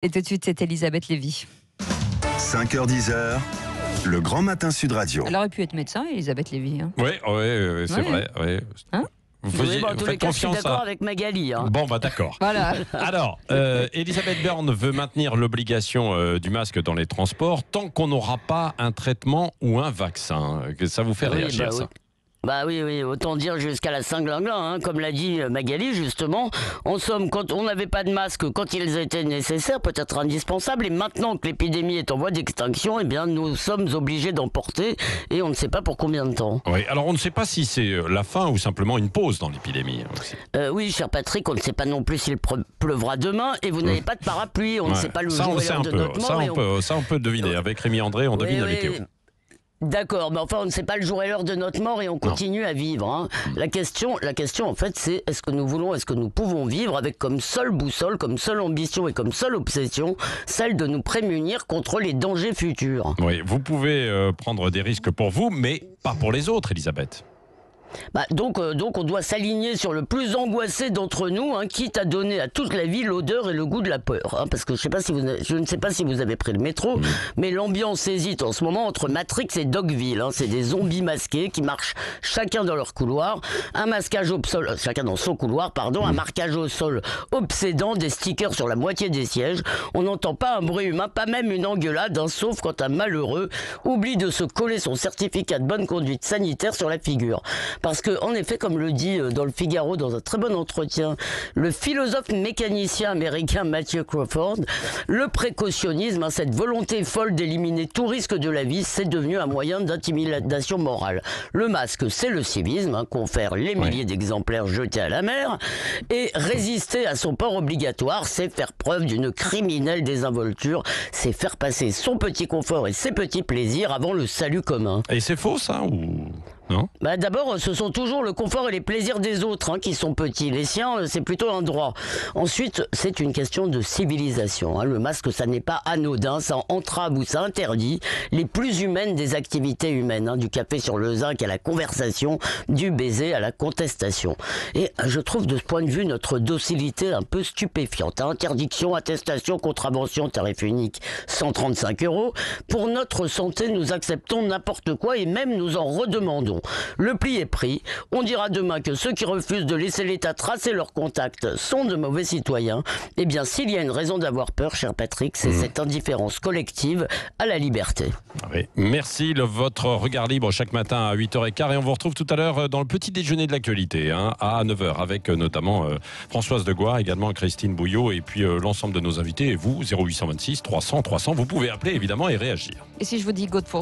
Et tout de suite, c'est Elisabeth Lévy. 5h-10h, le Grand Matin Sud Radio. Elle aurait pu être médecin, Elisabeth Lévy. Hein. Oui, c'est vrai. Ouais. Hein, vous faites confiance, je suis d'accord avec Magali. Hein. Bon, d'accord. voilà. Alors, Elisabeth Borne veut maintenir l'obligation du masque dans les transports tant qu'on n'aura pas un traitement ou un vaccin. Ça vous fait réagir, ça? Bah oui, autant dire jusqu'à la Saint-Glinglin, hein, comme l'a dit Magali justement. En somme, quand on n'avait pas de masque, quand ils étaient nécessaires, peut-être indispensables, et maintenant que l'épidémie est en voie d'extinction, eh bien nous sommes obligés d'en porter, et on ne sait pas pour combien de temps. Oui, alors on ne sait pas si c'est la fin ou simplement une pause dans l'épidémie. Oui, cher Patrick, on ne sait pas non plus s'il pleuvra demain, et vous n'avez pas de parapluie, on ne sait pas le jour et l'heure de notre mort. Ça on peut deviner, avec Rémi André, on devine la météo. D'accord, mais enfin on ne sait pas le jour et l'heure de notre mort et on continue à vivre. Hein. La question en fait c'est est-ce que nous pouvons vivre avec comme seule boussole, comme seule ambition et comme seule obsession celle de nous prémunir contre les dangers futurs. Oui, vous pouvez prendre des risques pour vous, mais pas pour les autres, Elisabeth. Donc on doit s'aligner sur le plus angoissé d'entre nous, hein, quitte à donner à toute la vie l'odeur et le goût de la peur. Hein, parce que je ne sais pas si vous avez pris le métro, mais l'ambiance hésite en ce moment entre Matrix et Dogville. Hein, c'est des zombies masqués qui marchent chacun dans leur couloir, chacun dans son couloir, un marquage au sol obsédant, des stickers sur la moitié des sièges. On n'entend pas un bruit humain, pas même une engueulade, hein, sauf quand un malheureux oublie de se coller son certificat de bonne conduite sanitaire sur la figure. Parce que, en effet, comme le dit dans le Figaro, dans un très bon entretien, le philosophe mécanicien américain Matthew Crawford, le précautionnisme, hein, cette volonté folle d'éliminer tout risque de la vie, c'est devenu un moyen d'intimidation morale. Le masque, c'est le civisme, hein, confère les milliers d'exemplaires jetés à la mer, et résister à son port obligatoire, c'est faire preuve d'une criminelle désinvolture, c'est faire passer son petit confort et ses petits plaisirs avant le salut commun. Et c'est faux, ça, ou... non ? D'abord, ce sont toujours le confort et les plaisirs des autres, hein, qui sont petits. Les siens, c'est plutôt un droit. Ensuite, c'est une question de civilisation. Hein. Le masque, ça n'est pas anodin, ça entrave ou ça interdit les plus humaines des activités humaines. Hein, du café sur le zinc à la conversation, du baiser à la contestation. Et je trouve de ce point de vue notre docilité un peu stupéfiante. Hein. Interdiction, attestation, contravention, tarif unique, 135 €. Pour notre santé, nous acceptons n'importe quoi et même nous en redemandons. Le pli est pris. On dira demain que ceux qui refusent de laisser l'État tracer leurs contacts sont de mauvais citoyens. Eh bien, s'il y a une raison d'avoir peur, cher Patrick, c'est cette indifférence collective à la liberté. Oui. Merci. Votre regard libre chaque matin à 8h15. Et on vous retrouve tout à l'heure dans le petit déjeuner de l'actualité, hein, à 9h, avec notamment Françoise Degois, également Christine Bouillot, et puis l'ensemble de nos invités. Et vous, 0826 300 300, vous pouvez appeler évidemment et réagir. Et si je vous dis Godefroy